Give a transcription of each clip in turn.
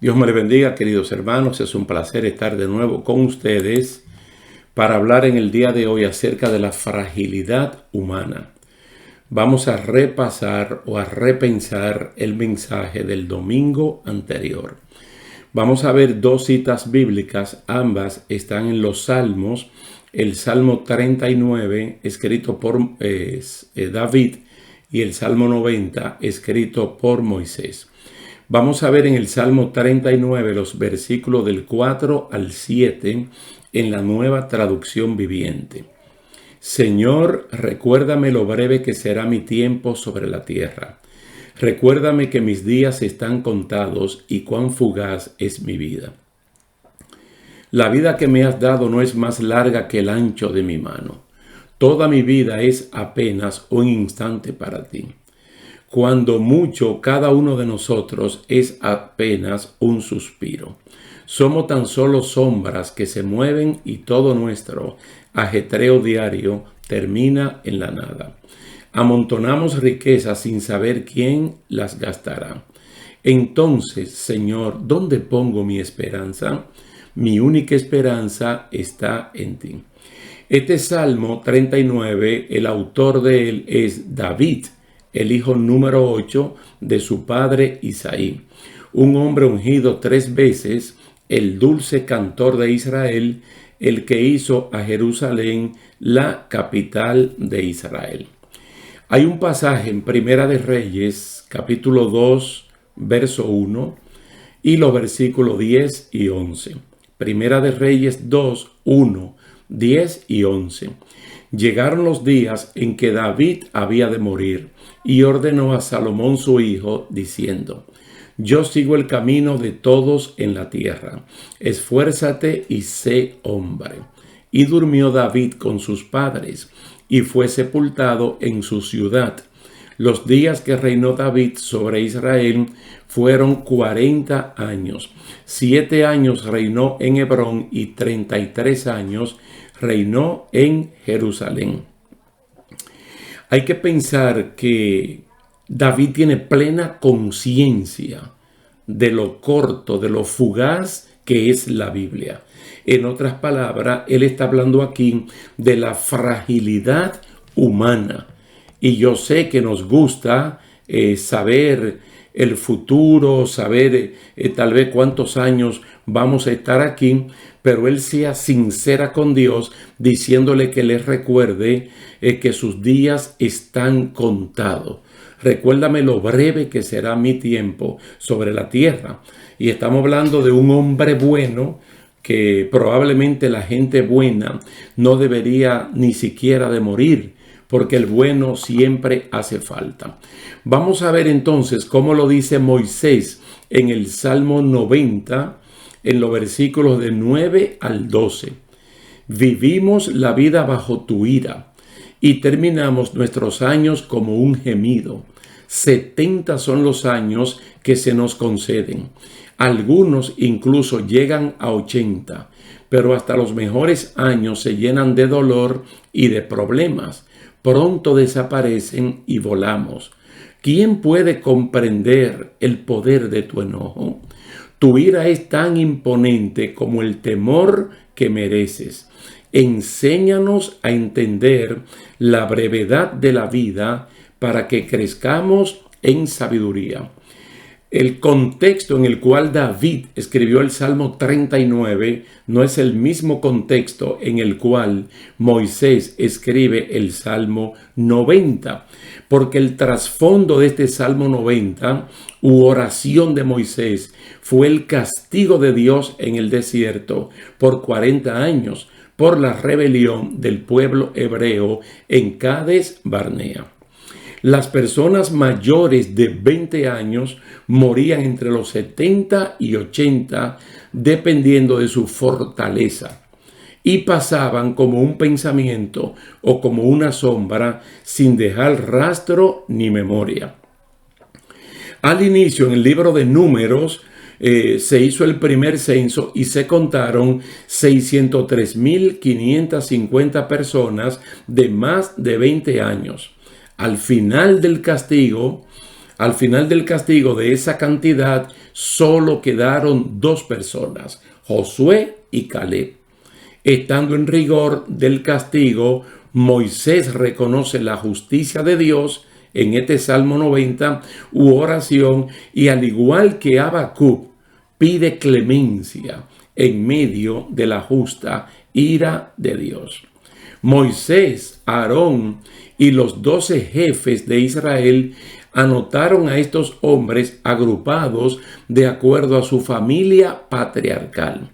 Dios me le bendiga, queridos hermanos. Es un placer estar de nuevo con ustedes para hablar en el día de hoy acerca de la fragilidad humana. Vamos a repasar o a repensar el mensaje del domingo anterior. Vamos a ver dos citas bíblicas, ambas están en los Salmos. El Salmo 39, escrito por David, y el Salmo 90, escrito por Moisés. Vamos a ver en el Salmo 39 los versículos del 4 al 7 en la Nueva Traducción Viviente. Señor, recuérdame lo breve que será mi tiempo sobre la tierra. Recuérdame que mis días están contados y cuán fugaz es mi vida. La vida que me has dado no es más larga que el ancho de mi mano. Toda mi vida es apenas un instante para ti. Cuando mucho, cada uno de nosotros es apenas un suspiro. Somos tan solo sombras que se mueven y todo nuestro ajetreo diario termina en la nada. Amontonamos riquezas sin saber quién las gastará. Entonces, Señor, ¿dónde pongo mi esperanza? Mi única esperanza está en ti. Este Salmo 39, el autor de él es David, el hijo número 8 de su padre Isaí, un hombre ungido 3 veces, el dulce cantor de Israel, el que hizo a Jerusalén la capital de Israel. Hay un pasaje en Primera de Reyes, capítulo 2, verso 1, y los versículos 10 y 11. Primera de Reyes 2, 1, 10 y 11. Llegaron los días en que David había de morir y ordenó a Salomón su hijo, diciendo: Yo sigo el camino de todos en la tierra. Esfuérzate y sé hombre. Y durmió David con sus padres y fue sepultado en su ciudad. Los días que reinó David sobre Israel fueron 40 años. 7 años reinó en Hebrón y 33 años reinó en Jerusalén. Hay que pensar que David tiene plena conciencia de lo corto, de lo fugaz que es la Biblia. En otras palabras, él está hablando aquí de la fragilidad humana. Y yo sé que nos gusta saber el futuro, saber tal vez cuántos años vamos a estar aquí, pero él sea sincera con Dios, diciéndole que le recuerde que sus días están contados. Recuérdame lo breve que será mi tiempo sobre la tierra. Y estamos hablando de un hombre bueno, que probablemente la gente buena no debería ni siquiera de morir, porque el bueno siempre hace falta. Vamos a ver entonces cómo lo dice Moisés en el Salmo 90, en los versículos de 9 al 12. Vivimos la vida bajo tu ira y terminamos nuestros años como un gemido. 70 son los años que se nos conceden. Algunos incluso llegan a 80, pero hasta los mejores años se llenan de dolor y de problemas. Pronto desaparecen y volamos. ¿Quién puede comprender el poder de tu enojo? Tu ira es tan imponente como el temor que mereces. Enséñanos a entender la brevedad de la vida para que crezcamos en sabiduría. El contexto en el cual David escribió el Salmo 39 no es el mismo contexto en el cual Moisés escribe el Salmo 90, porque el trasfondo de este Salmo 90 u oración de Moisés fue el castigo de Dios en el desierto por 40 años por la rebelión del pueblo hebreo en Cades Barnea. Las personas mayores de 20 años morían entre los 70 y 80 dependiendo de su fortaleza y pasaban como un pensamiento o como una sombra sin dejar rastro ni memoria. Al inicio, en el libro de Números, se hizo el primer censo y se contaron 603.550 personas de más de 20 años. Al final del castigo de esa cantidad, solo quedaron 2 personas, Josué y Caleb. Estando en rigor del castigo, Moisés reconoce la justicia de Dios en este Salmo 90 u oración, y al igual que Habacuc, pide clemencia en medio de la justa ira de Dios. Moisés, Aarón y los 12 jefes de Israel anotaron a estos hombres agrupados de acuerdo a su familia patriarcal.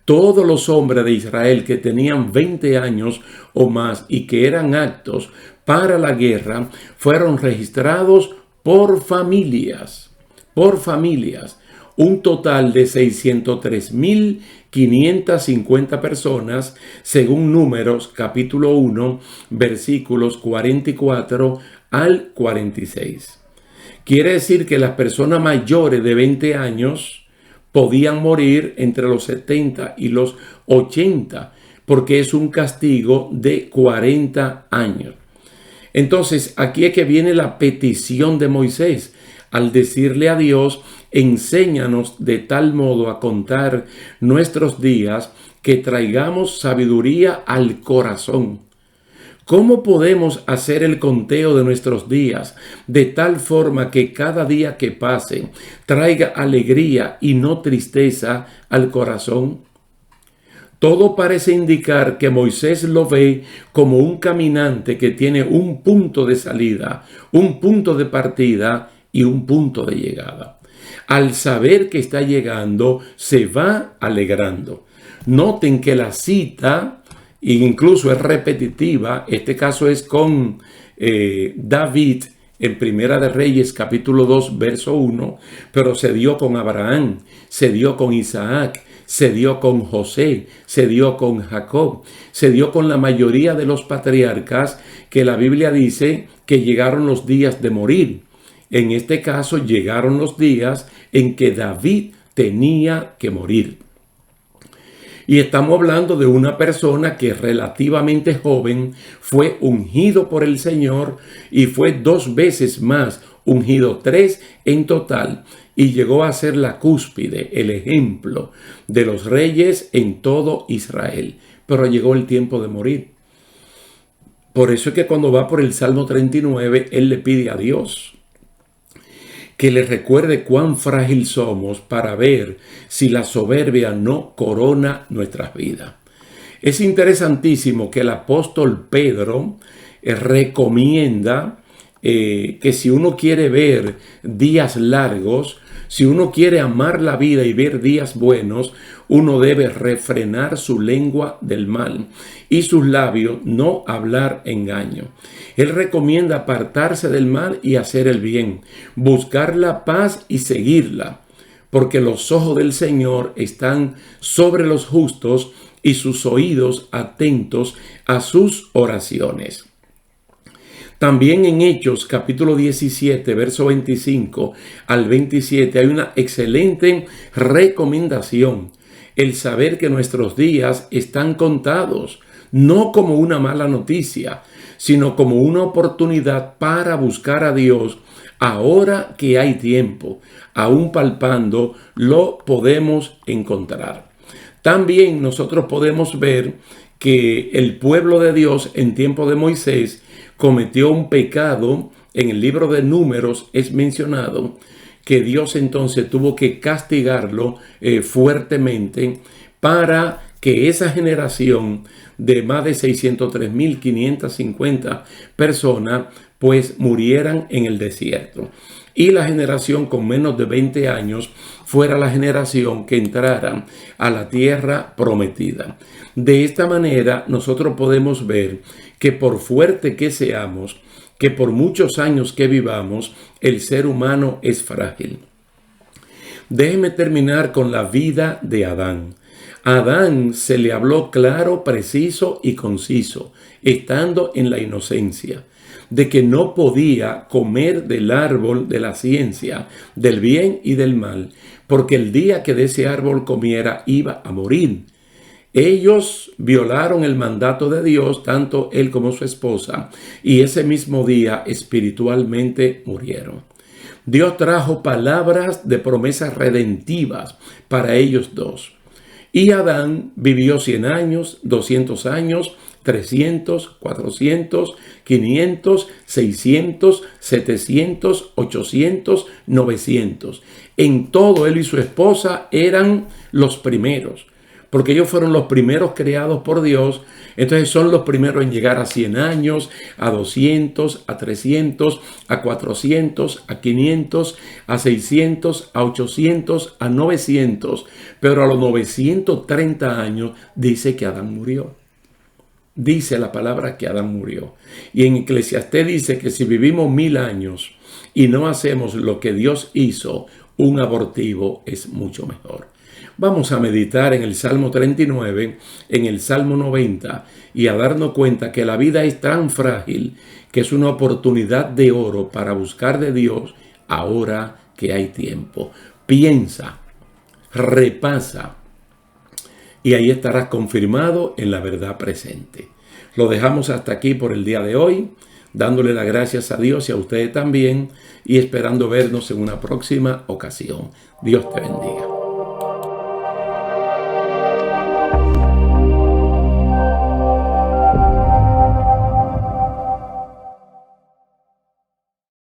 Todos los hombres de Israel que tenían 20 años o más y que eran aptos para la guerra fueron registrados por familias. Un total de 603.550 personas, según Números capítulo 1, versículos 44 al 46. Quiere decir que las personas mayores de 20 años podían morir entre los 70 y los 80, porque es un castigo de 40 años. Entonces, aquí es que viene la petición de Moisés, al decirle a Dios: enséñanos de tal modo a contar nuestros días que traigamos sabiduría al corazón. ¿Cómo podemos hacer el conteo de nuestros días de tal forma que cada día que pase traiga alegría y no tristeza al corazón? Todo parece indicar que Moisés lo ve como un caminante que tiene un punto de salida, un punto de partida y un punto de llegada. Al saber que está llegando, se va alegrando. Noten que la cita incluso es repetitiva. Este caso es con David en Primera de Reyes capítulo 2 verso 1, pero se dio con Abraham, se dio con Isaac, se dio con José, se dio con Jacob, se dio con la mayoría de los patriarcas que la Biblia dice que llegaron los días de morir. En este caso llegaron los días en que David tenía que morir. Y estamos hablando de una persona que relativamente joven fue ungido por el Señor y fue 2 veces más ungido, 3 en total, y llegó a ser la cúspide, el ejemplo de los reyes en todo Israel. Pero llegó el tiempo de morir. Por eso es que cuando va por el Salmo 39, él le pide a Dios que le recuerde cuán frágil somos para ver si la soberbia no corona nuestras vidas. Es interesantísimo que el apóstol Pedro recomienda que si uno quiere ver días largos, si uno quiere amar la vida y ver días buenos, uno debe refrenar su lengua del mal y sus labios no hablar engaño. Él recomienda apartarse del mal y hacer el bien, buscar la paz y seguirla, porque los ojos del Señor están sobre los justos y sus oídos atentos a sus oraciones. También en Hechos capítulo 17, verso 25 al 27 hay una excelente recomendación. El saber que nuestros días están contados, no como una mala noticia, sino como una oportunidad para buscar a Dios ahora que hay tiempo. Aún palpando, lo podemos encontrar. También nosotros podemos ver que el pueblo de Dios en tiempo de Moisés cometió un pecado. En el libro de Números es mencionado que Dios entonces tuvo que castigarlo fuertemente para que esa generación de más de 603.550 personas pues murieran en el desierto. Y la generación con menos de 20 años fuera la generación que entrara a la tierra prometida. De esta manera nosotros podemos ver que por fuerte que seamos, que por muchos años que vivamos, el ser humano es frágil. Déjeme terminar con la vida de Adán. A Adán se le habló claro, preciso y conciso, estando en la inocencia, de que no podía comer del árbol de la ciencia, del bien y del mal, porque el día que de ese árbol comiera iba a morir. Ellos violaron el mandato de Dios, tanto él como su esposa, y ese mismo día espiritualmente murieron. Dios trajo palabras de promesas redentivas para ellos dos. Y Adán vivió 100 años, 200 años, 300, 400, 500, 600, 700, 800, 900. En todo él y su esposa eran los primeros, porque ellos fueron los primeros creados por Dios. Entonces son los primeros en llegar a 100 años, a 200, a 300, a 400, a 500, a 600, a 800, a 900. Pero a los 930 años dice que Adán murió. Dice la palabra que Adán murió. Y en Eclesiastés dice que si vivimos 1000 años y no hacemos lo que Dios hizo, un abortivo es mucho mejor. Vamos a meditar en el Salmo 39, en el Salmo 90 y a darnos cuenta que la vida es tan frágil que es una oportunidad de oro para buscar de Dios ahora que hay tiempo. Piensa, repasa y ahí estarás confirmado en la verdad presente. Lo dejamos hasta aquí por el día de hoy, dándole las gracias a Dios y a ustedes también y esperando vernos en una próxima ocasión. Dios te bendiga.